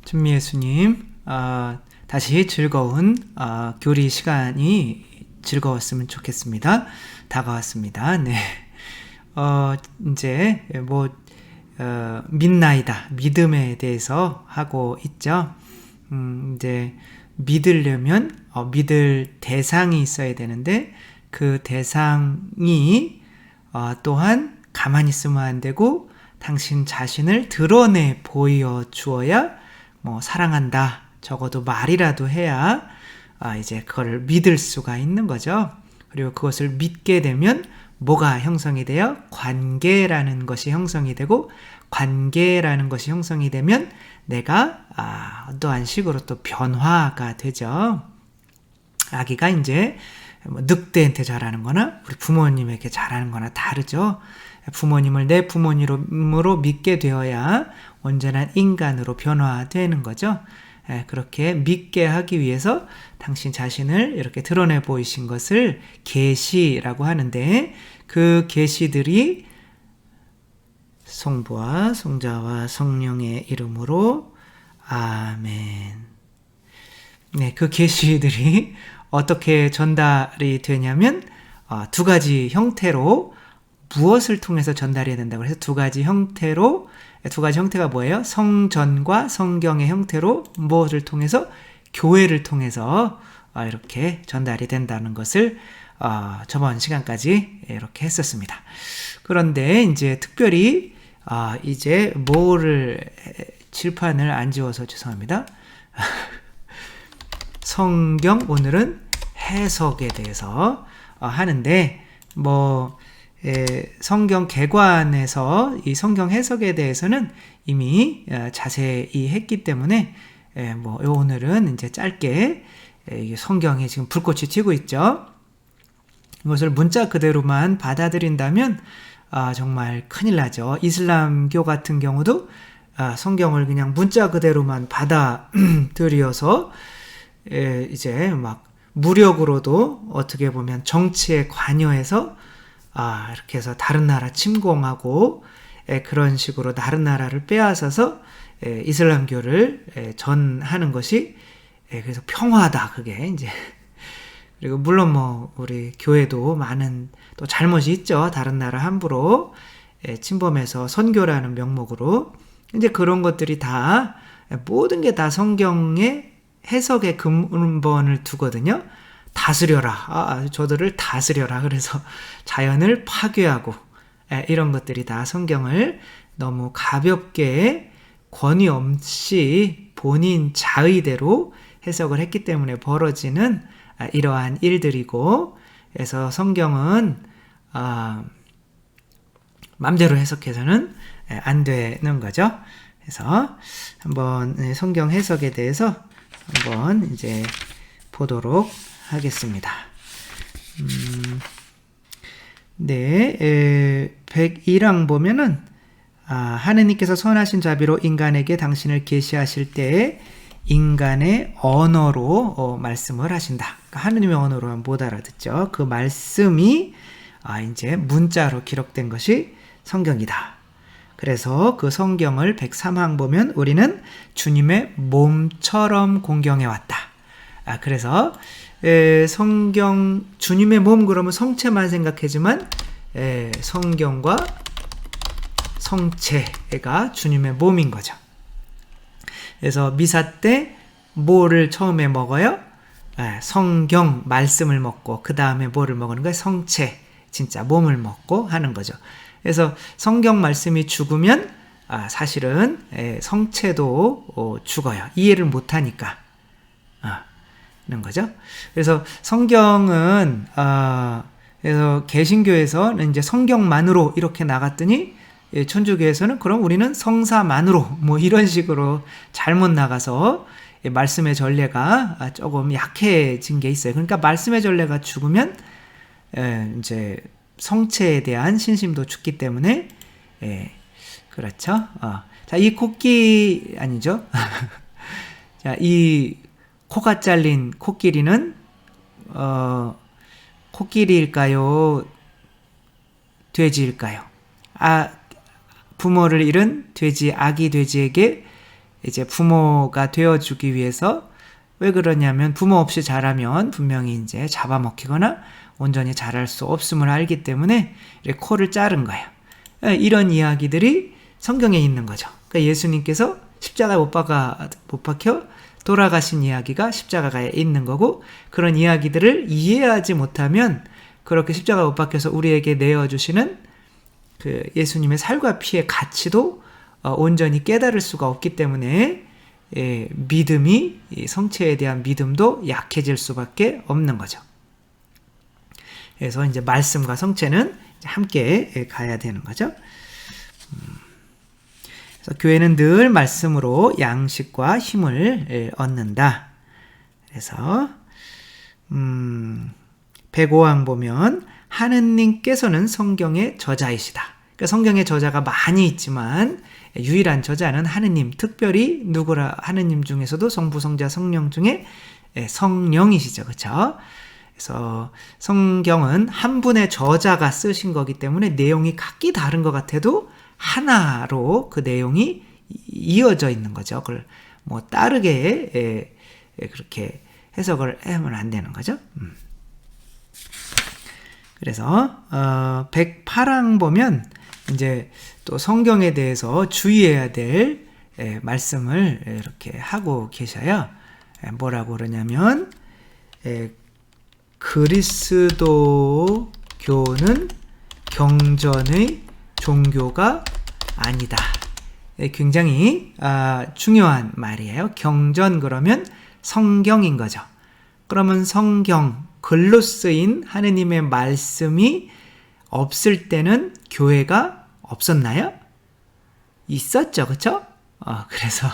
준미예수님, 다시 즐거운 교리 시간이 즐거웠으면 좋겠습니다. 다가왔습니다. 네. 이제 믿나이다. 믿음에 대해서 하고 있죠. 이제 믿으려면 믿을 대상이 있어야 되는데 그 대상이 또한 가만히 있으면 안 되고 당신 자신을 드러내 보여 주어야 사랑한다. 적어도 말이라도 해야 이제 그걸 믿을 수가 있는 거죠. 그리고 그것을 믿게 되면 뭐가 형성이 돼요? 관계라는 것이 형성이 되고 관계라는 것이 형성이 되면 내가 어떠한 식으로 또 변화가 되죠. 아기가 이제 늑대한테 잘하는 거나 우리 부모님에게 잘하는 거나 다르죠. 부모님을 내 부모님으로 믿게 되어야 온전한 인간으로 변화되는 거죠. 그렇게 믿게 하기 위해서 당신 자신을 이렇게 드러내 보이신 것을 계시라고 하는데 그 계시들이 성부와 성자와 성령의 이름으로 아멘. 네, 그 계시들이 어떻게 전달이 되냐면 두 가지 형태로 무엇을 통해서 전달해야 된다고 해서 두 가지 형태가 뭐예요? 성전과 성경의 형태로 무엇을 통해서? 교회를 통해서 이렇게 전달이 된다는 것을 저번 시간까지 이렇게 했었습니다. 그런데 이제 특별히 이제 칠판을 안 지워서 죄송합니다. 성경 오늘은 해석에 대해서 하는데 성경 개관에서 이 성경 해석에 대해서는 이미 자세히 했기 때문에 오늘은 이제 짧게 성경에 지금 불꽃이 튀고 있죠. 이것을 문자 그대로만 받아들인다면 정말 큰일 나죠. 이슬람교 같은 경우도 성경을 그냥 문자 그대로만 받아들여서 이제 무력으로도 어떻게 보면 정치에 관여해서 이렇게 해서 다른 나라 침공하고 그런 식으로 다른 나라를 빼앗아서 이슬람교를 전하는 것이 그래서 평화다 그게 이제. 그리고 물론 우리 교회도 많은 또 잘못이 있죠. 다른 나라 함부로 침범해서 선교라는 명목으로 이제 그런 것들이 다 모든 게 다 성경의 해석의 근본을 두거든요. 다스려라. 저들을 다스려라. 그래서 자연을 파괴하고 이런 것들이 다 성경을 너무 가볍게 권위 없이 본인 자의대로 해석을 했기 때문에 벌어지는 이러한 일들이고 그래서 성경은 마음대로 해석해서는 안 되는 거죠. 그래서 한번 성경 해석에 대해서 한번 이제 보도록 하겠습니다. 네, 101항 보면은 하느님께서 선하신 자비로 인간에게 당신을 계시하실 때에 인간의 언어로 말씀을 하신다. 그러니까 하느님의 언어로 못 알아듣죠. 그 말씀이 이제 문자로 기록된 것이 성경이다. 그래서 그 성경을 103항 보면 우리는 주님의 몸처럼 공경해 왔다. 그래서 성경 주님의 몸 그러면 성체만 생각하지만 성경과 성체가 주님의 몸인 거죠. 그래서 미사 때 뭐를 처음에 먹어요? 성경 말씀을 먹고 그 다음에 뭐를 먹는 거예요? 성체 진짜 몸을 먹고 하는 거죠. 그래서 성경 말씀이 죽으면 사실은 성체도 죽어요. 이해를 못하니까 하는 거죠. 그래서 성경은 그래서 개신교에서는 이제 성경만으로 이렇게 나갔더니 천주교에서는 그럼 우리는 성사만으로 이런 식으로 잘못 나가서 말씀의 전례가 조금 약해진 게 있어요. 그러니까 말씀의 전례가 죽으면 이제 성체에 대한 신심도 죽기 때문에 그렇죠. 자, 이 코끼리 아니죠? 자, 이 코가 잘린 코끼리는 코끼리일까요? 돼지일까요? 부모를 잃은 돼지, 아기 돼지에게 이제 부모가 되어주기 위해서 왜 그러냐면 부모 없이 자라면 분명히 이제 잡아먹히거나 온전히 자랄 수 없음을 알기 때문에 이렇게 코를 자른 거예요. 이런 이야기들이 성경에 있는 거죠. 그러니까 예수님께서 십자가에 못 박혀 돌아가신 이야기가 십자가에 있는 거고, 그런 이야기들을 이해하지 못하면 그렇게 십자가에 못 박혀서 우리에게 내어주시는 그 예수님의 살과 피의 가치도 온전히 깨달을 수가 없기 때문에 믿음이, 성체에 대한 믿음도 약해질 수밖에 없는 거죠. 그래서 이제 말씀과 성체는 함께 가야 되는 거죠. 그래서 교회는 늘 말씀으로 양식과 힘을 얻는다. 그래서 105항 보면 하느님께서는 성경의 저자이시다. 그러니까 성경의 저자가 많이 있지만 유일한 저자는 하느님, 특별히 누구라, 하느님 중에서도 성부, 성자, 성령 중에 성령이시죠. 그렇죠? 그래서 성경은 한 분의 저자가 쓰신 거기 때문에 내용이 각기 다른 것 같아도 하나로 그 내용이 이어져 있는 거죠. 그걸 뭐 다르게 그렇게 해석을 하면 안 되는 거죠. 그래서 108항 보면 이제 또 성경에 대해서 주의해야 될 말씀을 이렇게 하고 계셔요. 뭐라고 그러냐면 그리스도교는 경전의 종교가 아니다. 굉장히 중요한 말이에요. 경전 그러면 성경인 거죠. 그러면 성경, 글로 쓰인 하느님의 말씀이 없을 때는 교회가 없었나요? 있었죠. 그렇죠? 그래서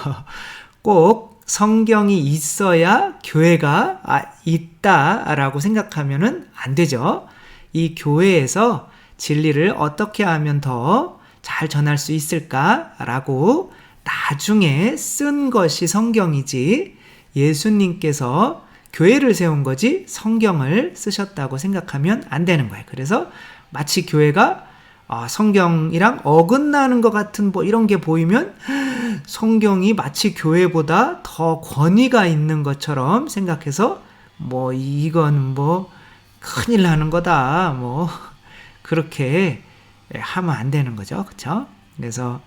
꼭 성경이 있어야 교회가 있다라고 생각하면은 안 되죠. 이 교회에서 진리를 어떻게 하면 더 잘 전할 수 있을까라고 나중에 쓴 것이 성경이지, 예수님께서 교회를 세운 거지 성경을 쓰셨다고 생각하면 안 되는 거예요. 그래서 마치 교회가 성경이랑 어긋나는 것 같은 뭐 이런 게 보이면 성경이 마치 교회보다 더 권위가 있는 것처럼 생각해서 뭐 이건 뭐 큰일 나는 거다 뭐 그렇게 하면 안 되는 거죠. 그렇죠? 그래서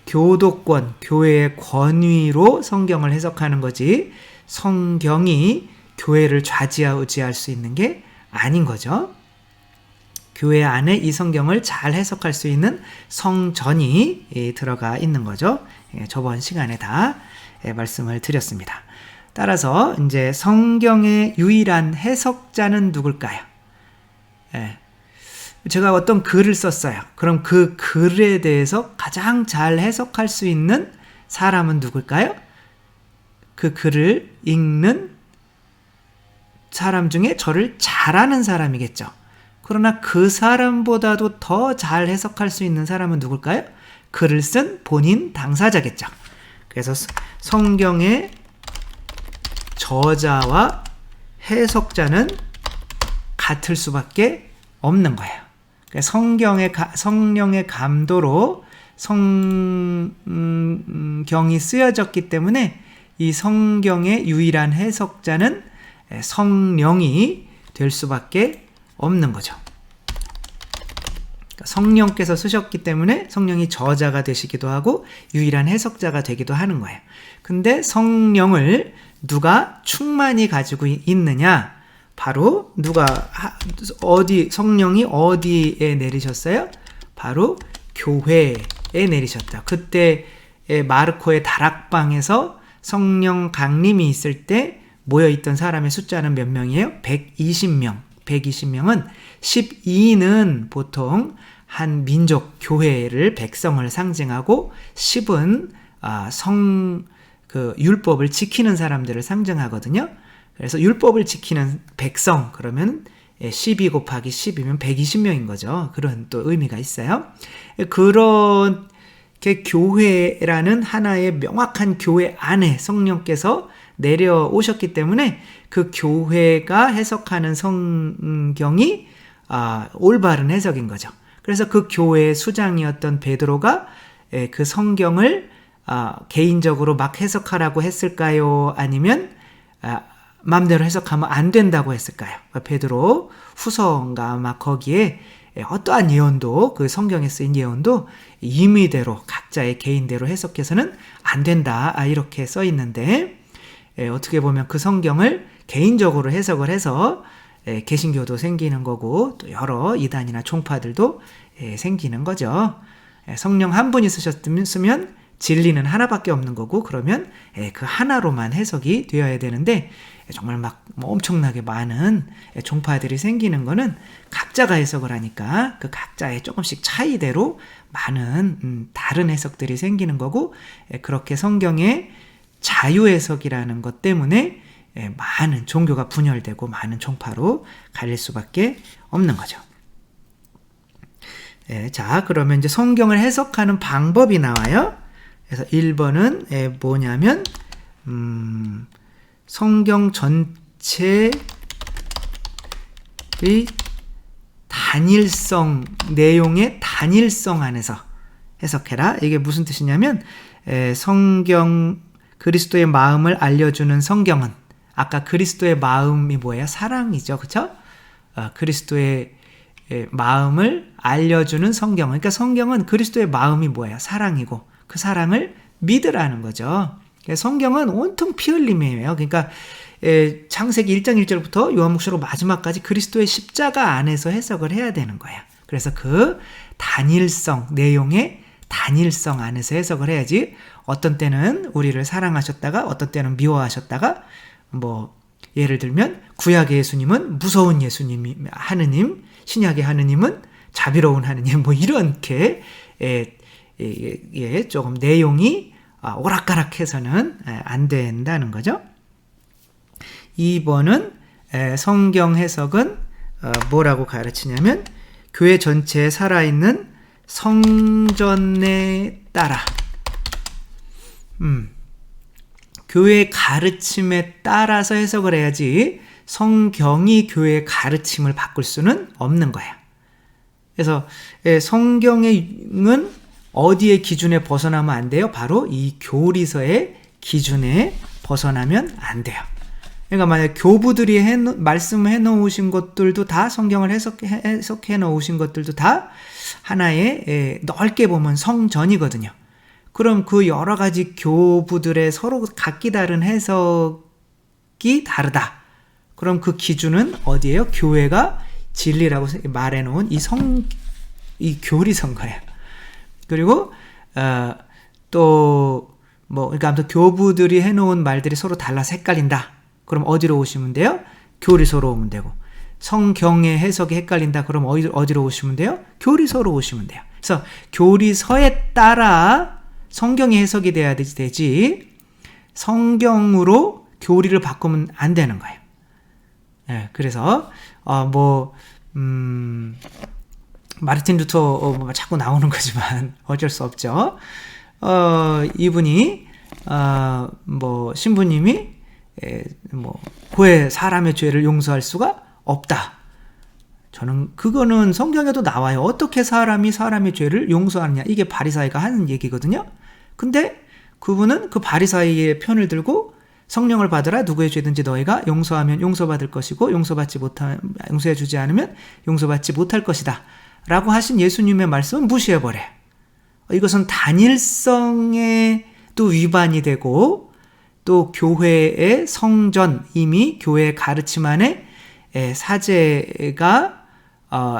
교도권, 교회의 권위로 성경을 해석하는 거지 성경이 교회를 좌지우지할 수 있는 게 아닌 거죠. 교회 안에 이 성경을 잘 해석할 수 있는 성전이 들어가 있는 거죠. 저번 시간에 다 말씀을 드렸습니다. 따라서 이제 성경의 유일한 해석자는 누굴까요? 제가 어떤 글을 썼어요. 그럼 그 글에 대해서 가장 잘 해석할 수 있는 사람은 누굴까요? 그 글을 읽는 사람 중에 저를 잘 아는 사람이겠죠. 그러나 그 사람보다도 더 잘 해석할 수 있는 사람은 누굴까요? 글을 쓴 본인 당사자겠죠. 그래서 성경의 저자와 해석자는 같을 수밖에 없는 거예요. 성령의 감도로 성경이 쓰여졌기 때문에 이 성경의 유일한 해석자는 성령이 될 수밖에 없는 거죠. 성령께서 쓰셨기 때문에 성령이 저자가 되시기도 하고 유일한 해석자가 되기도 하는 거예요. 근데 성령을 누가 충만히 가지고 있느냐? 바로 성령이 어디에 내리셨어요? 바로 교회에 내리셨다. 그때 마르코의 다락방에서 성령 강림이 있을 때 모여있던 사람의 숫자는 몇 명이에요? 120명. 120명은 12는 보통 한 민족, 교회를, 백성을 상징하고 10은 율법을 지키는 사람들을 상징하거든요. 그래서 율법을 지키는 백성, 그러면 12 곱하기 10이면 120명인 거죠. 그런 또 의미가 있어요. 그렇게 교회라는 하나의 명확한 교회 안에 성령께서 내려오셨기 때문에 그 교회가 해석하는 성경이 올바른 해석인 거죠. 그래서 그 교회의 수장이었던 베드로가 그 성경을 개인적으로 막 해석하라고 했을까요? 아니면 마음대로 해석하면 안 된다고 했을까요? 베드로 후서인가 막 거기에 어떠한 예언도, 그 성경에 쓰인 예언도 임의대로 각자의 개인대로 해석해서는 안 된다, 이렇게 써 있는데, 어떻게 보면 그 성경을 개인적으로 해석을 해서 개신교도 생기는 거고 또 여러 이단이나 종파들도 생기는 거죠. 성령 한 분이 쓰셨으면 진리는 하나밖에 없는 거고, 그러면 그 하나로만 해석이 되어야 되는데, 정말 막 엄청나게 많은 종파들이 생기는 거는 각자가 해석을 하니까 그 각자의 조금씩 차이대로 많은 다른 해석들이 생기는 거고, 그렇게 성경의 자유해석이라는 것 때문에 많은 종교가 분열되고 많은 종파로 갈릴 수밖에 없는 거죠. 자, 그러면 이제 성경을 해석하는 방법이 나와요. 그래서 1번은 뭐냐면 성경 전체의 단일성, 내용의 단일성 안에서 해석해라. 이게 무슨 뜻이냐면 성경, 그리스도의 마음을 알려주는 성경은, 아까 그리스도의 마음이 뭐예요? 사랑이죠. 그렇죠? 그리스도의 마음을 알려주는 성경은, 그러니까 성경은 그리스도의 마음이 뭐예요? 사랑이고 그 사랑을 믿으라는 거죠. 성경은 온통 피 흘림이에요. 그러니까 창세기 1장 1절부터 요한복음으로 마지막까지 그리스도의 십자가 안에서 해석을 해야 되는 거예요. 그래서 그 단일성, 내용의 단일성 안에서 해석을 해야지, 어떤 때는 우리를 사랑하셨다가 어떤 때는 미워하셨다가, 뭐 예를 들면 구약의 예수님은 무서운 예수님이 하느님, 신약의 하느님은 자비로운 하느님, 뭐 이렇게 조금 내용이 오락가락해서는 안 된다는 거죠. 2번은 성경 해석은 뭐라고 가르치냐면 교회 전체에 살아있는 성전에 따라 교회의 가르침에 따라서 해석을 해야지 성경이 교회의 가르침을 바꿀 수는 없는 거야. 그래서 성경은 어디의 기준에 벗어나면 안 돼요? 바로 이 교리서의 기준에 벗어나면 안 돼요. 그러니까 만약 교부들이 말씀해 놓으신 것들도 다, 성경을 해석해 놓으신 것들도 다 하나의 넓게 보면 성전이거든요. 그럼 그 여러 가지 교부들의 서로 각기 다른 해석이 다르다. 그럼 그 기준은 어디예요? 교회가 진리라고 말해 놓은 이 교리서인 거예요. 그리고 그러니까 아무튼 교부들이 해놓은 말들이 서로 달라서 헷갈린다. 그럼 어디로 오시면 돼요? 교리서로 오면 되고, 성경의 해석이 헷갈린다. 그럼 어디로 오시면 돼요? 교리서로 오시면 돼요. 그래서 교리서에 따라 성경의 해석이 돼야 되지 성경으로 교리를 바꾸면 안 되는 거예요. 그래서 마르틴 루터 자꾸 나오는 거지만 어쩔 수 없죠. 이분이 신부님이 왜 사람의 죄를 용서할 수가 없다. 저는 그거는 성경에도 나와요. 어떻게 사람이 사람의 죄를 용서하느냐. 이게 바리사이가 하는 얘기거든요. 근데 그분은 그 바리사이의 편을 들고 성령을 받으라, 누구의 죄든지 너희가 용서하면 용서받을 것이고 용서해주지 않으면 용서받지 못할 것이다 라고 하신 예수님의 말씀은 무시해버려요. 이것은 단일성에 또 위반이 되고, 또 교회의 성전, 이미 교회의 가르침 안에 사제가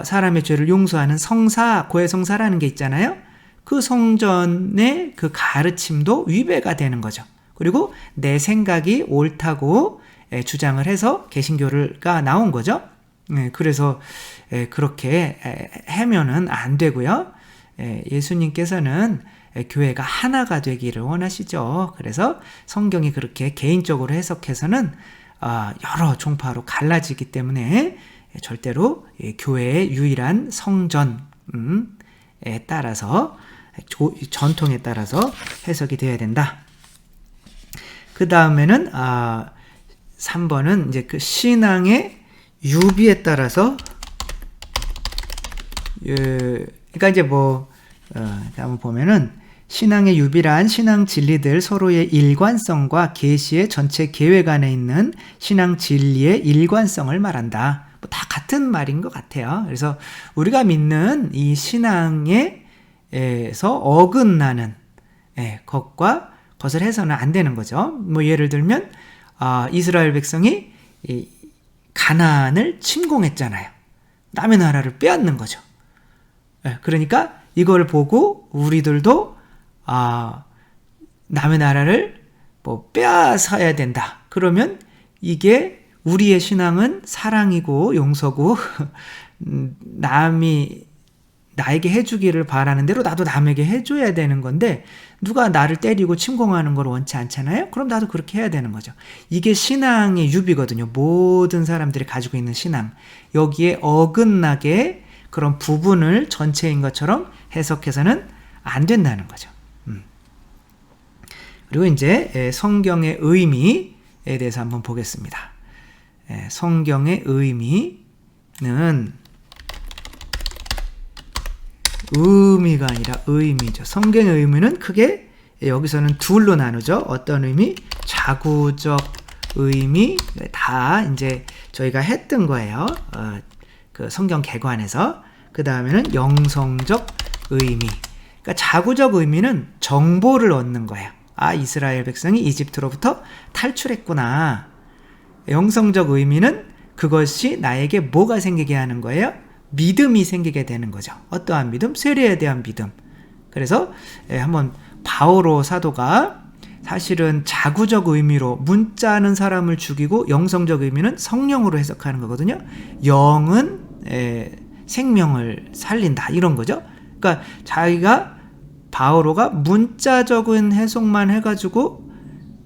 사람의 죄를 용서하는 성사, 고해성사라는 게 있잖아요. 그 성전의 그 가르침도 위배가 되는 거죠. 그리고 내 생각이 옳다고 주장을 해서 개신교가 나온 거죠. 그래서 그렇게 하면은 안 되고요. 예수님께서는 교회가 하나가 되기를 원하시죠. 그래서 성경이 그렇게 개인적으로 해석해서는 여러 종파로 갈라지기 때문에 절대로 교회의 유일한 성전에 따라서, 전통에 따라서 해석이 되어야 된다. 그 다음에는 3번은 이제 그 신앙의 유비에 따라서, 그러니까 이제 한번 보면은 신앙의 유비란 신앙 진리들 서로의 일관성과 계시의 전체 계획 안에 있는 신앙 진리의 일관성을 말한다. 뭐 다 같은 말인 것 같아요. 그래서 우리가 믿는 이 신앙에서 어긋나는 것을 해서는 안 되는 거죠. 뭐 예를 들면 이스라엘 백성이 이 가나안을 침공했잖아요. 남의 나라를 빼앗는 거죠. 그러니까 이걸 보고 우리들도 남의 나라를 뭐 빼앗아야 된다. 그러면 이게 우리의 신앙은 사랑이고 용서고 남이 나에게 해주기를 바라는 대로 나도 남에게 해줘야 되는 건데 누가 나를 때리고 침공하는 걸 원치 않잖아요? 그럼 나도 그렇게 해야 되는 거죠. 이게 신앙의 유비거든요. 모든 사람들이 가지고 있는 신앙. 여기에 어긋나게 그런 부분을 전체인 것처럼 해석해서는 안 된다는 거죠. 그리고 이제 성경의 의미에 대해서 한번 보겠습니다. 성경의 의미는 의미가 아니라 의미죠. 성경의 의미는 크게 여기서는 둘로 나누죠. 어떤 의미? 자구적 의미. 다 이제 저희가 했던 거예요. 그 성경 개관에서. 그 다음에는 영성적 의미. 그러니까 자구적 의미는 정보를 얻는 거예요. 이스라엘 백성이 이집트로부터 탈출했구나. 영성적 의미는 그것이 나에게 뭐가 생기게 하는 거예요? 믿음이 생기게 되는 거죠. 어떠한 믿음? 세례에 대한 믿음. 그래서 한번 바오로 사도가 사실은 자구적 의미로 문자는 사람을 죽이고 영성적 의미는 성령으로 해석하는 거거든요. 영은 생명을 살린다 이런 거죠. 그러니까 자기가 바오로가 문자적인 해석만 해가지고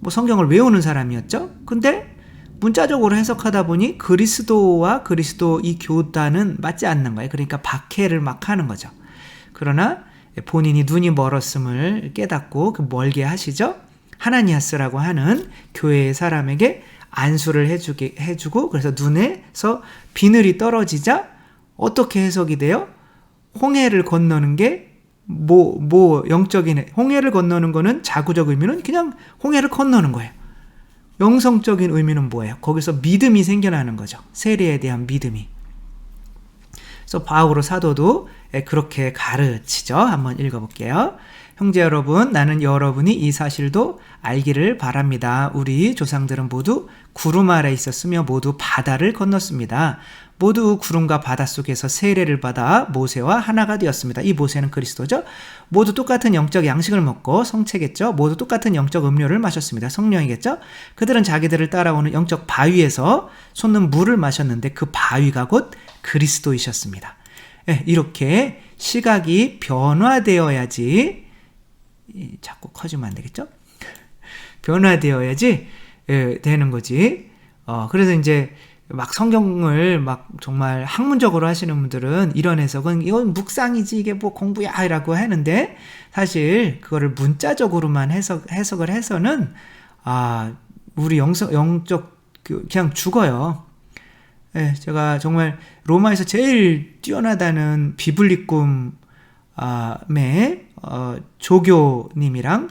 뭐 성경을 외우는 사람이었죠. 근데 문자적으로 해석하다 보니 그리스도와 그리스도 이 교단은 맞지 않는 거예요. 그러니까 박해를 막 하는 거죠. 그러나 본인이 눈이 멀었음을 깨닫고 그 멀게 하시죠. 하나니아스라고 하는 교회의 사람에게 안수를 해주고 그래서 눈에서 비늘이 떨어지자 어떻게 해석이 돼요? 홍해를 건너는 게 영적인 홍해를 건너는 거는 자구적 의미는 그냥 홍해를 건너는 거예요. 영성적인 의미는 뭐예요? 거기서 믿음이 생겨나는 거죠. 세례에 대한 믿음이. 그래서 바오로 사도도 그렇게 가르치죠. 한번 읽어볼게요. 형제 여러분, 나는 여러분이 이 사실도 알기를 바랍니다. 우리 조상들은 모두 구름 아래 있었으며 모두 바다를 건넜습니다. 모두 구름과 바다 속에서 세례를 받아 모세와 하나가 되었습니다. 이 모세는 그리스도죠. 모두 똑같은 영적 양식을 먹고 성체겠죠. 모두 똑같은 영적 음료를 마셨습니다. 성령이겠죠. 그들은 자기들을 따라오는 영적 바위에서 솟는 물을 마셨는데 그 바위가 곧 그리스도이셨습니다. 이렇게 시각이 변화되어야지 자꾸 커지면 안 되겠죠? 변화되어야지 되는 거지. 그래서 이제 막 성경을 막 정말 학문적으로 하시는 분들은 이런 해석은 이건 묵상이지 이게 뭐 공부야 라고 하는데 사실 그거를 문자적으로만 해석을 해서는 우리 영적 그냥 죽어요. 제가 정말 로마에서 제일 뛰어나다는 비블리꿈의 조교님이랑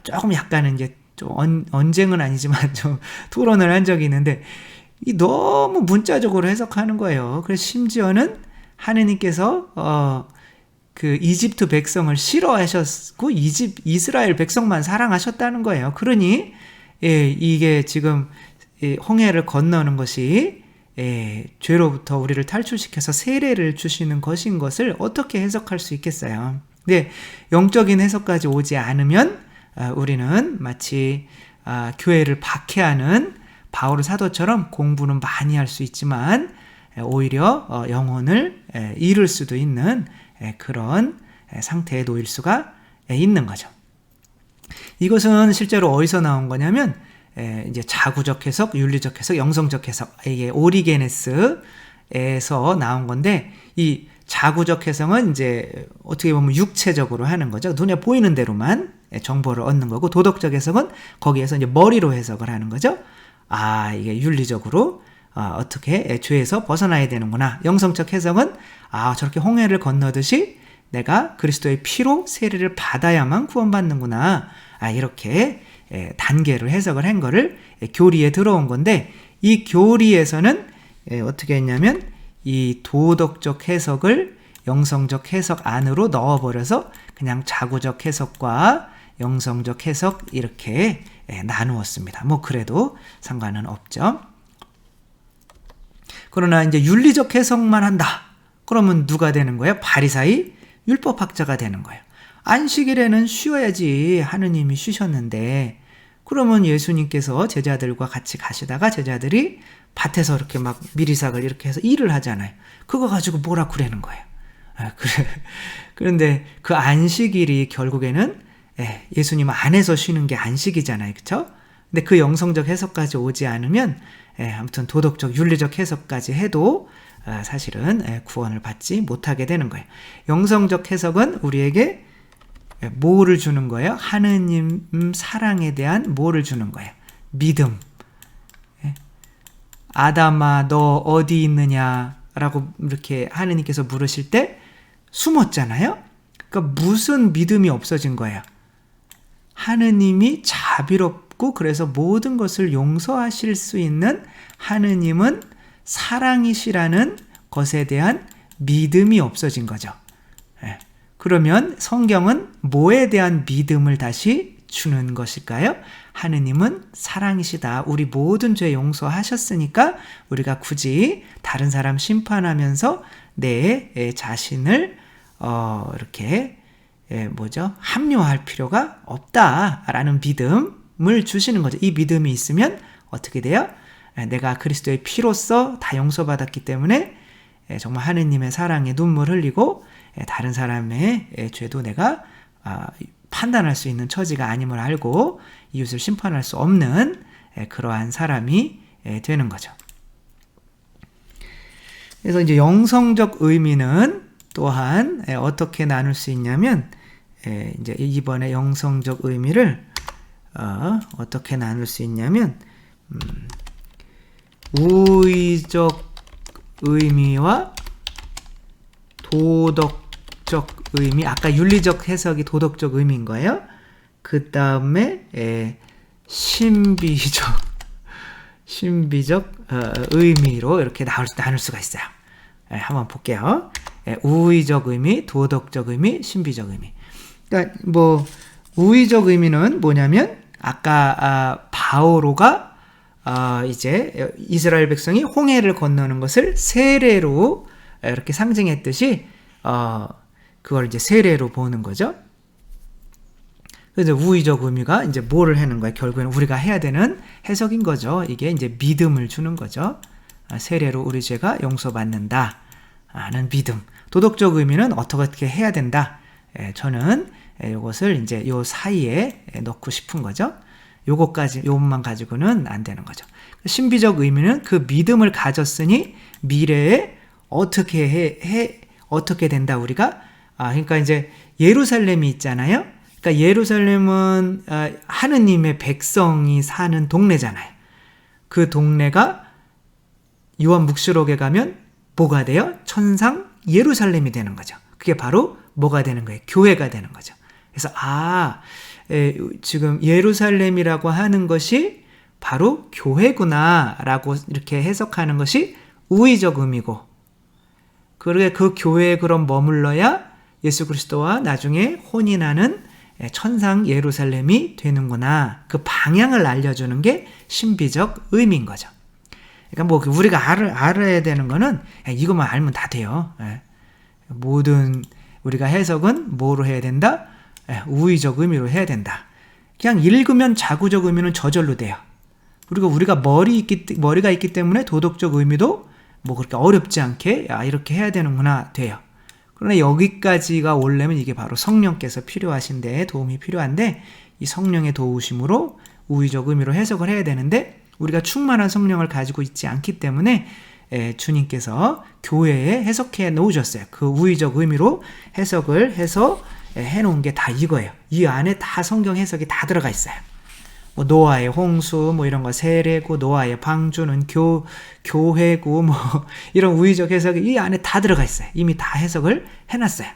조금 약간은 이제 좀 언쟁은 아니지만 좀 토론을 한 적이 있는데 너무 문자적으로 해석하는 거예요. 그래서 심지어는 하느님께서 그 이집트 백성을 싫어하셨고 이스라엘 백성만 사랑하셨다는 거예요. 그러니 이게 지금 홍해를 건너는 것이 죄로부터 우리를 탈출시켜서 세례를 주시는 것인 것을 어떻게 해석할 수 있겠어요? 근데 영적인 해석까지 오지 않으면 우리는 마치 교회를 박해하는 바울 사도처럼 공부는 많이 할 수 있지만 오히려 영혼을 잃을 수도 있는 그런 상태에 놓일 수가 있는 거죠. 이것은 실제로 어디서 나온 거냐면 이제 자구적 해석, 윤리적 해석, 영성적 해석, 이게 오리게네스에서 나온 건데 이 자구적 해석은 이제 어떻게 보면 육체적으로 하는 거죠. 눈에 보이는 대로만 정보를 얻는 거고 도덕적 해석은 거기에서 이제 머리로 해석을 하는 거죠. 이게 윤리적으로 어떻게 죄에서 벗어나야 되는구나. 영성적 해석은 저렇게 홍해를 건너듯이 내가 그리스도의 피로 세례를 받아야만 구원받는구나. 이렇게 단계로 해석을 한 거를 교리에 들어온 건데, 이 교리에서는 어떻게 했냐면 이 도덕적 해석을 영성적 해석 안으로 넣어버려서 그냥 자구적 해석과 영성적 해석 이렇게 나누었습니다. 뭐 그래도 상관은 없죠. 그러나 이제 윤리적 해석만 한다. 그러면 누가 되는 거예요? 바리사이 율법학자가 되는 거예요. 안식일에는 쉬어야지, 하느님이 쉬셨는데. 그러면 예수님께서 제자들과 같이 가시다가 제자들이 밭에서 이렇게 막 미리삭을 이렇게 해서 일을 하잖아요. 그거 가지고 뭐라 그러는 거예요. 그런데 그 안식일이 결국에는 예수님 안에서 쉬는 게 안식이잖아요. 그렇죠? 근데 그 영성적 해석까지 오지 않으면 아무튼 도덕적 윤리적 해석까지 해도 사실은 구원을 받지 못하게 되는 거예요. 영성적 해석은 우리에게 뭐를 주는 거예요? 하느님 사랑에 대한 뭐를 주는 거예요? 믿음. 아담아 너 어디 있느냐 라고 이렇게 하느님께서 물으실 때 숨었잖아요. 그러니까 무슨 믿음이 없어진 거예요? 하느님이 자비롭고 그래서 모든 것을 용서하실 수 있는 하느님은 사랑이시라는 것에 대한 믿음이 없어진 거죠. 그러면 성경은 뭐에 대한 믿음을 다시 주는 것일까요? 하느님은 사랑이시다. 우리 모든 죄 용서하셨으니까 우리가 굳이 다른 사람 심판하면서 내 자신을 이렇게 합리화할 필요가 없다라는 믿음을 주시는 거죠. 이 믿음이 있으면 어떻게 돼요? 내가 그리스도의 피로써 다 용서받았기 때문에 정말 하느님의 사랑에 눈물 흘리고 다른 사람의 죄도 내가 판단할 수 있는 처지가 아님을 알고 이웃을 심판할 수 없는 그러한 사람이 되는 거죠. 그래서 이제 영성적 의미는 또한 어떻게 나눌 수 있냐면 이제 이번에 영성적 의미를 어떻게 나눌 수 있냐면 우의적 의미와 도덕적 의미, 아까 윤리적 해석이 도덕적 의미인 거예요. 그 다음에 신비적 의미로 이렇게 나눌 수가 있어요. 한번 볼게요. 우의적 의미, 도덕적 의미, 신비적 의미. 그러니까 우의적 의미는 뭐냐면 아까 바오로가 이제 이스라엘 백성이 홍해를 건너는 것을 세례로 이렇게 상징했듯이 그걸 이제 세례로 보는 거죠. 그래서 우의적 의미가 이제 뭐를 하는 거예요? 결국에는 우리가 해야 되는 해석인 거죠. 이게 이제 믿음을 주는 거죠. 세례로 우리 죄가 용서받는다 하는 믿음. 도덕적 의미는 어떻게 해야 된다. 저는 이것을 이제 요 사이에 넣고 싶은 거죠. 요것만 가지고는 안 되는 거죠. 신비적 의미는 그 믿음을 가졌으니 미래에 어떻게 된다 우리가. 그러니까 이제 예루살렘이 있잖아요. 그러니까 예루살렘은 하느님의 백성이 사는 동네잖아요. 그 동네가 요한묵시록에 가면 뭐가 돼요? 천상 예루살렘이 되는 거죠. 그게 바로 뭐가 되는 거예요? 교회가 되는 거죠. 그래서 지금 예루살렘이라고 하는 것이 바로 교회구나라고 이렇게 해석하는 것이 우의적 의미고, 그러게 그 교회에 그럼 머물러야 예수 그리스도와 나중에 혼인하는 천상 예루살렘이 되는구나. 그 방향을 알려주는 게 신비적 의미인 거죠. 그러니까 우리가 알아야 되는 거는 이것만 알면 다 돼요. 모든 우리가 해석은 뭐로 해야 된다? 우의적 의미로 해야 된다. 그냥 읽으면 자구적 의미는 저절로 돼요. 그리고 우리가 머리가 있기 때문에 도덕적 의미도 그렇게 어렵지 않게 이렇게 해야 되는구나 돼요. 그러나 여기까지가 오려면 이게 바로 성령께서 필요하신데, 도움이 필요한데, 이 성령의 도우심으로 우의적 의미로 해석을 해야 되는데 우리가 충만한 성령을 가지고 있지 않기 때문에 주님께서 교회에 해석해 놓으셨어요. 그 우의적 의미로 해석을 해서 해놓은 게 다 이거예요. 이 안에 다 성경 해석이 다 들어가 있어요. 노아의 홍수 이런 거 세례고, 노아의 방주는 교회고 이런 우의적 해석이 이 안에 다 들어가 있어요. 이미 다 해석을 해놨어요.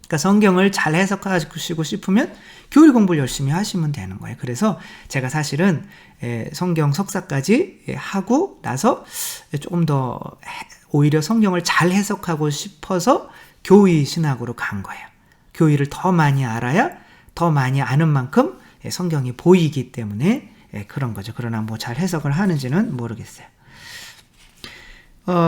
그러니까 성경을 잘 해석하시고 싶으면 교리 공부를 열심히 하시면 되는 거예요. 그래서 제가 사실은 성경 석사까지 하고 나서 조금 더 오히려 성경을 잘 해석하고 싶어서 교의 신학으로 간 거예요. 교의를 더 많이 알아야 더 많이 아는 만큼 성경이 보이기 때문에 그런 거죠. 그러나 뭐 잘 해석을 하는지는 모르겠어요.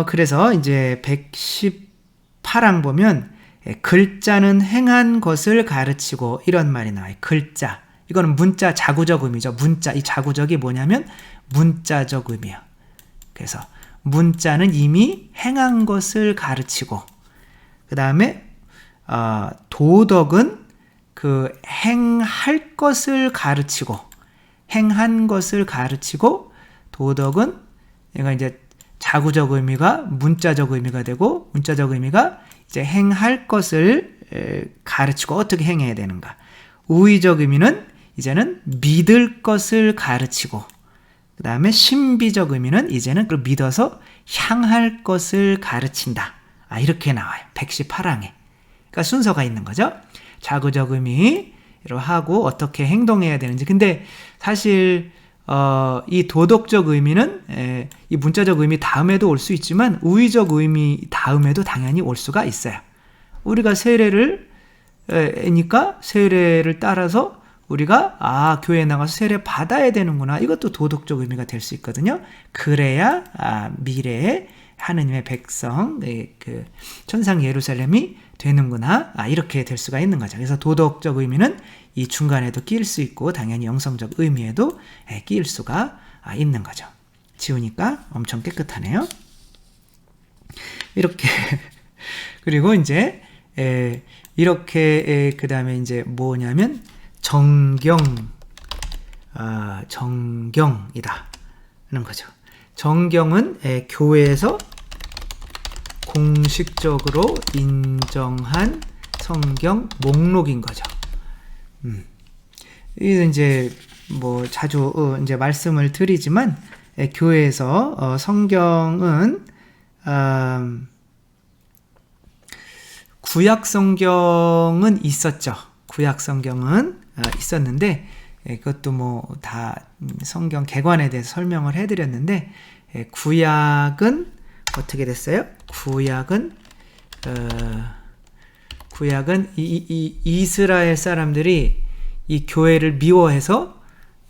그래서 이제 118항 보면 글자는 행한 것을 가르치고 이런 말이 나와요. 글자. 이거는 문자 자구적 의미죠. 문자. 이 자구적이 뭐냐면 문자적 의미예요. 그래서 문자는 이미 행한 것을 가르치고 그 다음에 도덕은 그 행할 것을 가르치고 행한 것을 가르치고 도덕은 얘가 이제 자구적 의미가 문자적 의미가 되고 문자적 의미가 이제 행할 것을 가르치고 어떻게 행해야 되는가. 우의적 의미는 이제는 믿을 것을 가르치고 그 다음에 신비적 의미는 이제는 그걸 믿어서 향할 것을 가르친다. 이렇게 나와요. 118항에. 그러니까 순서가 있는 거죠. 자구적 의미로 하고 어떻게 행동해야 되는지. 근데 사실 이 도덕적 의미는 이 문자적 의미 다음에도 올 수 있지만 우의적 의미 다음에도 당연히 올 수가 있어요. 우리가 세례니까 세례를 따라서 우리가 교회에 나가서 세례 받아야 되는구나. 이것도 도덕적 의미가 될 수 있거든요. 그래야 미래에 하느님의 백성, 그 천상 예루살렘이 되는구나. 이렇게 될 수가 있는 거죠. 그래서 도덕적 의미는 이 중간에도 끼일 수 있고 당연히 영성적 의미에도 끼일 수가 있는 거죠. 지우니까 엄청 깨끗하네요. 이렇게 그리고 이제 이렇게 그 다음에 이제 뭐냐면 정경이다 하는 거죠. 정경은 교회에서 공식적으로 인정한 성경 목록인 거죠. 이 이제 뭐 자주 이제 말씀을 드리지만 교회에서 성경은 구약 성경은 있었죠. 구약 성경은 있었는데 그것도 뭐 다 성경 개관에 대해서 설명을 해드렸는데 구약은 어떻게 됐어요? 구약은 이스라엘 사람들이 이 교회를 미워해서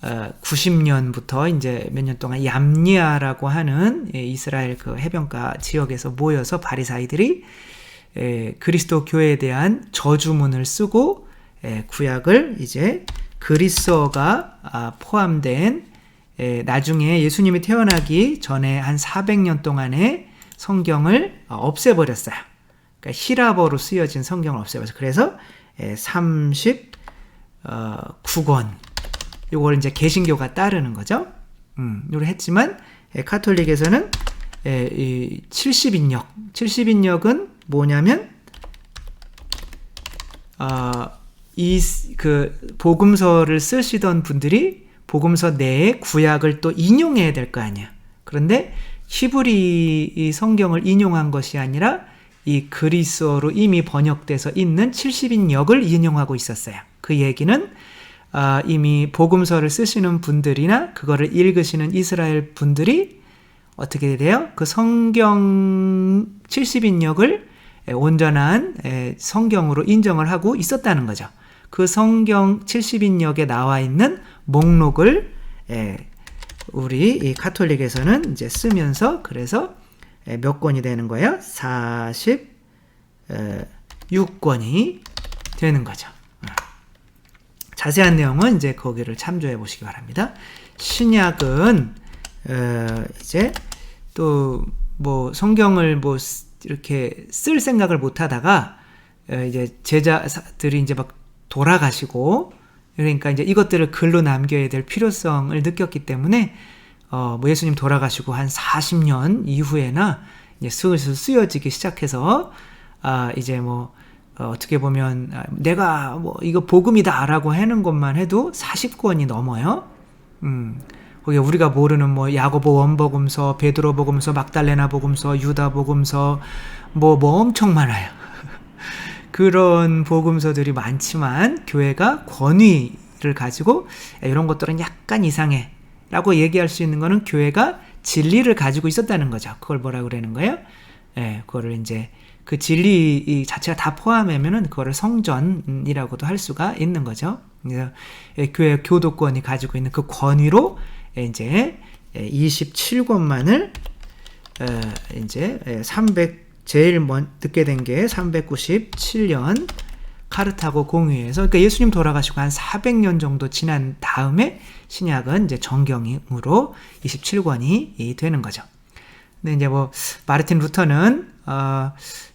90년부터 이제 몇 년 동안 얌니아라고 하는 이스라엘 그 해변가 지역에서 모여서 바리사이들이 그리스도 교회에 대한 저주문을 쓰고 구약을 이제 그리스어가 포함된 나중에 예수님이 태어나기 전에 한 400년 동안의 성경을 없애버렸어요. 그러니까 히라버로 쓰여진 성경을 없애버렸어요. 그래서 39권 이걸 이제 개신교가 따르는 거죠. 이걸 했지만 카톨릭에서는 이 70인역은 뭐냐면 그 복음서를 쓰시던 분들이 복음서 내에 구약을 또 인용해야 될 거 아니야. 그런데 히브리 성경을 인용한 것이 아니라 이 그리스어로 이미 번역돼서 있는 70인역을 인용하고 있었어요. 그 얘기는 이미 복음서를 쓰시는 분들이나 그거를 읽으시는 이스라엘 분들이 어떻게 돼요? 그 성경 70인역을 온전한 성경으로 인정을 하고 있었다는 거죠. 그 성경 70인역에 나와 있는 목록을 우리 이 카톨릭에서는 이제 쓰면서 그래서 몇 권이 되는 거예요? 46권이 되는 거죠. 자세한 내용은 이제 거기를 참조해 보시기 바랍니다. 신약은 이제 또 뭐 성경을 뭐 이렇게 쓸 생각을 못 하다가 이제 제자들이 이제 막 돌아가시고 그러니까 이제 이것들을 글로 남겨야 될 필요성을 느꼈기 때문에 뭐 예수님 돌아가시고 한 40년 이후에나 이제 슬슬 쓰여지기 시작해서 이제 뭐 어떻게 보면 내가 뭐 이거 복음이다라고 하는 것만 해도 40권이 넘어요. 거기 우리가 모르는 뭐 야고보 원복음서, 베드로 복음서, 막달레나 복음서, 유다 복음서 뭐 엄청 많아요. 그런 복음서들이 많지만 교회가 권위를 가지고 이런 것들은 약간 이상해 라고 얘기할 수 있는 거는 교회가 진리를 가지고 있었다는 거죠. 그걸 뭐라고 그러는 거예요? 그거를 이제 그 진리 자체가 다 포함하면은 그거를 성전이라고도 할 수가 있는 거죠. 그래서 교회 교도권이 가지고 있는 그 권위로 이제 27권만을 이제 제일 늦게 된 게 397년 카르타고 공의회에서, 그러니까 예수님 돌아가시고 한 400년 정도 지난 다음에 신약은 이제 정경으로 27권이 되는 거죠. 근데 이제 뭐 마르틴 루터는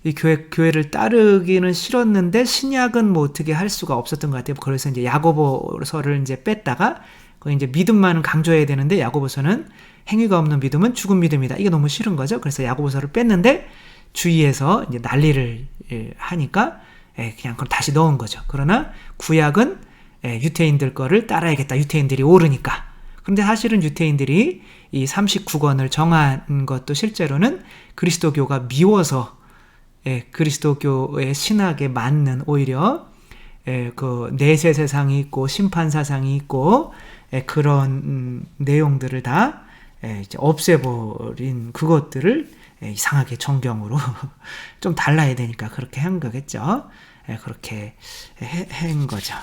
이 교회를 따르기는 싫었는데 신약은 뭐 어떻게 할 수가 없었던 것 같아요. 그래서 이제 야고보서를 이제 뺐다가 그 이제 믿음만은 강조해야 되는데 야고보서는 행위가 없는 믿음은 죽은 믿음이다. 이게 너무 싫은 거죠. 그래서 야고보서를 뺐는데 주위에서 이제 난리를 하니까 그냥 그걸 다시 넣은 거죠. 그러나 구약은 유태인들 거를 따라야겠다. 유태인들이 옳으니까. 그런데 사실은 유태인들이 이 39권을 정한 것도 실제로는 그리스도교가 미워서 그리스도교의 신학에 맞는 오히려 그 내세 세상이 있고 심판 사상이 있고 그런 내용들을 다 이제 없애버린 그것들을 이상하게 정경으로 좀 달라야 되니까 그렇게 한 거겠죠. 그렇게 한 거죠.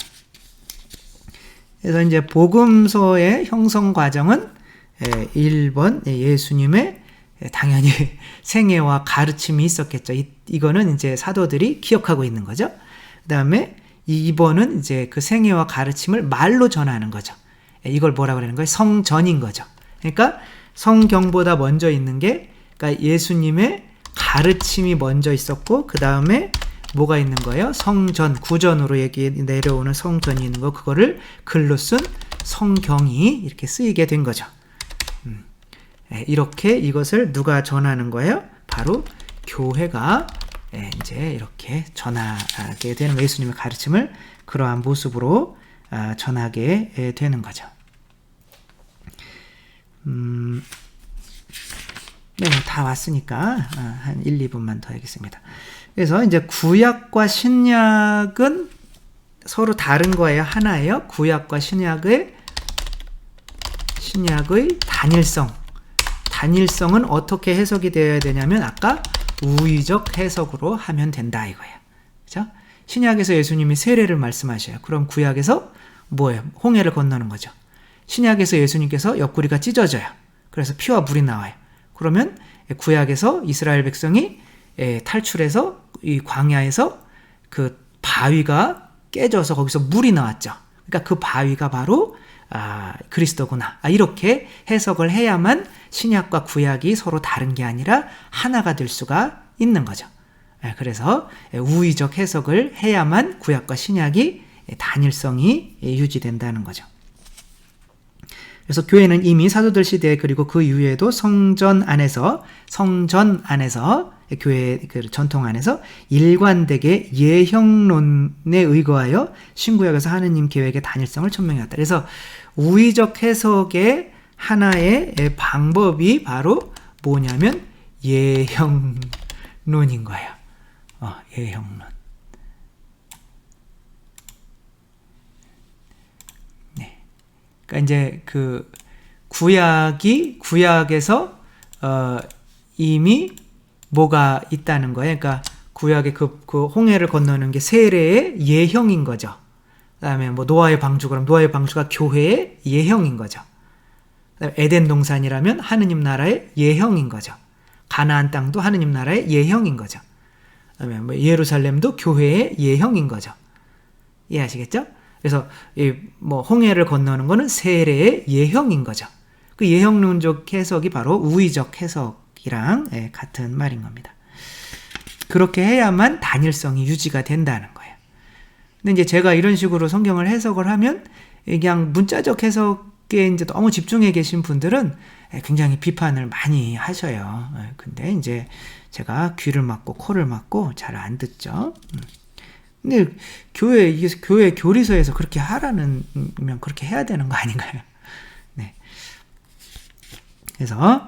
그래서 이제 복음서의 형성 과정은 1번 예수님의 당연히 생애와 가르침이 있었겠죠. 이거는 이제 사도들이 기억하고 있는 거죠. 그 다음에 2번은 이제 그 생애와 가르침을 말로 전하는 거죠. 이걸 뭐라고 그러는 거예요? 성전인 거죠. 그러니까 성경보다 먼저 있는 게, 그러니까 예수님의 가르침이 먼저 있었고 그 다음에 뭐가 있는 거예요? 성전, 구전으로 내려오는 성전이 있는 거, 그거를 글로 쓴 성경이 이렇게 쓰이게 된 거죠. 이렇게 이것을 누가 전하는 거예요? 바로 교회가 이제 이렇게 전하게 되는, 예수님의 가르침을 그러한 모습으로 전하게 되는 거죠. 네, 다 왔으니까 한 1, 2분만 더 하겠습니다. 그래서 이제 구약과 신약은 서로 다른 거예요. 하나예요. 구약과 신약의 단일성은 어떻게 해석이 되어야 되냐면 아까 우의적 해석으로 하면 된다 이거예요. 그렇죠? 신약에서 예수님이 세례를 말씀하셔요. 그럼 구약에서 뭐예요? 홍해를 건너는 거죠. 신약에서 예수님께서 옆구리가 찢어져요. 그래서 피와 물이 나와요. 그러면 구약에서 이스라엘 백성이 탈출해서 이 광야에서 그 바위가 깨져서 거기서 물이 나왔죠. 그러니까 그 바위가 바로 그리스도구나. 이렇게 해석을 해야만 신약과 구약이 서로 다른 게 아니라 하나가 될 수가 있는 거죠. 그래서 우의적 해석을 해야만 구약과 신약이 단일성이 유지된다는 거죠. 그래서 교회는 이미 사도들 시대 그리고 그 이후에도 성전 안에서 교회 그 전통 안에서 일관되게 예형론에 의거하여 신구약에서 하느님 계획의 단일성을 천명해왔다. 그래서 우의적 해석의 하나의 방법이 바로 뭐냐면 예형론인 거예요. 예형론. 네. 그러니까 이제 그 구약에서 이미 뭐가 있다는 거예요. 그러니까 구약의 그 홍해를 건너는 게 세례의 예형인 거죠. 그다음에 뭐 노아의 방주, 그럼 노아의 방주가 교회의 예형인 거죠. 그다음에 에덴 동산이라면 하느님 나라의 예형인 거죠. 가나안 땅도 하느님 나라의 예형인 거죠. 그다음에 뭐 예루살렘도 교회의 예형인 거죠. 이해하시겠죠? 그래서 이 뭐 홍해를 건너는 거는 세례의 예형인 거죠. 그 예형론적 해석이 바로 우의적 해석이랑 같은 말인 겁니다. 그렇게 해야만 단일성이 유지가 된다는 거예요. 근데 이제 제가 이런 식으로 성경을 해석을 하면 그냥 문자적 해석에 이제 너무 집중해 계신 분들은 굉장히 비판을 많이 하셔요. 근데 이제 제가 귀를 막고 코를 막고 잘 안 듣죠. 근데 교회 교리서에서 그렇게 하라면 그렇게 해야 되는 거 아닌가요? 네. 그래서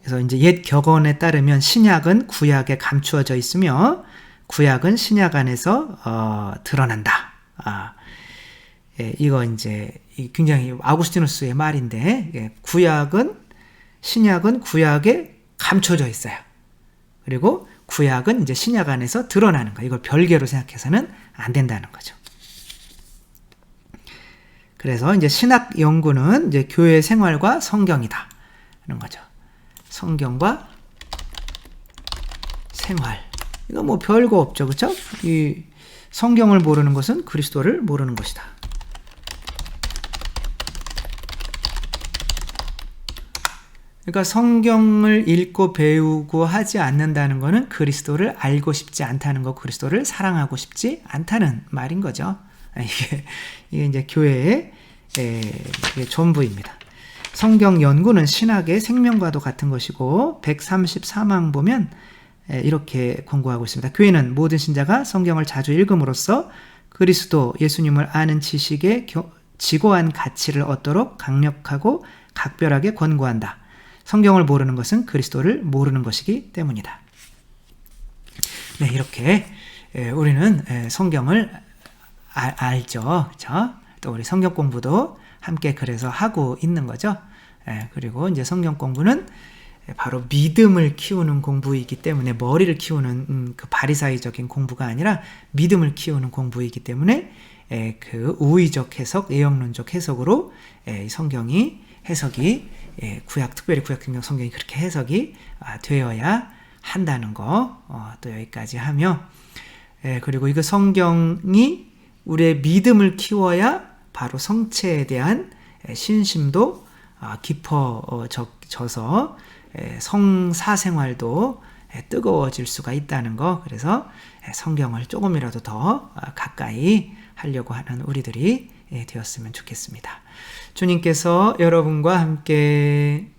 그래서 이제 옛 격언에 따르면 신약은 구약에 감추어져 있으며 구약은 신약 안에서 드러난다. 이거 이제 굉장히 아구스티누스의 말인데, 신약은 구약에 감춰져 있어요. 그리고 구약은 이제 신약 안에서 드러나는 거. 이걸 별개로 생각해서는 안 된다는 거죠. 그래서 이제 신학 연구는 이제 교회 생활과 성경이다 하는 거죠. 성경과 생활. 이거 뭐 별거 없죠. 그렇죠? 이 성경을 모르는 것은 그리스도를 모르는 것이다. 그러니까 성경을 읽고 배우고 하지 않는다는 것은 그리스도를 알고 싶지 않다는 거, 그리스도를 사랑하고 싶지 않다는 말인 거죠. 이게 이제 교회의 전부입니다. 성경 연구는 신학의 생명과도 같은 것이고 134강 보면 이렇게 권고하고 있습니다. 교회는 모든 신자가 성경을 자주 읽음으로써 그리스도 예수님을 아는 지식의 지고한 가치를 얻도록 강력하고 각별하게 권고한다. 성경을 모르는 것은 그리스도를 모르는 것이기 때문이다. 네, 이렇게 우리는 성경을 알죠. 그렇죠? 또 우리 성경 공부도 함께 그래서 하고 있는 거죠. 그리고 이제 성경 공부는 바로 믿음을 키우는 공부이기 때문에 머리를 키우는 그 바리사이적인 공부가 아니라 믿음을 키우는 공부이기 때문에 그 우의적 해석, 내용론적 해석으로 성경이 해석이 특별히 구약성경 성경이 그렇게 해석이 되어야 한다는 거 또 여기까지 하며 그리고 이거 성경이 우리의 믿음을 키워야 바로 성체에 대한 신심도 깊어져서 성사생활도 뜨거워질 수가 있다는 거. 그래서 성경을 조금이라도 더 가까이 하려고 하는 우리들이 되었으면 좋겠습니다. 주님께서 여러분과 함께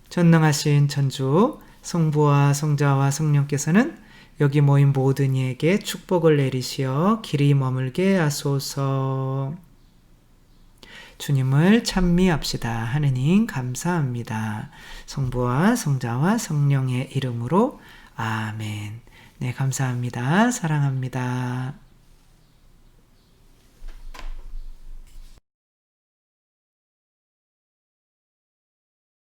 전능하신 천주 성부와 성자와 성령께서는 여기 모인 모든 이에게 축복을 내리시어 길이 머물게 하소서. 주님을 찬미합시다. 하느님 감사합니다. 성부와 성자와 성령의 이름으로 아멘. 네, 감사합니다. 사랑합니다.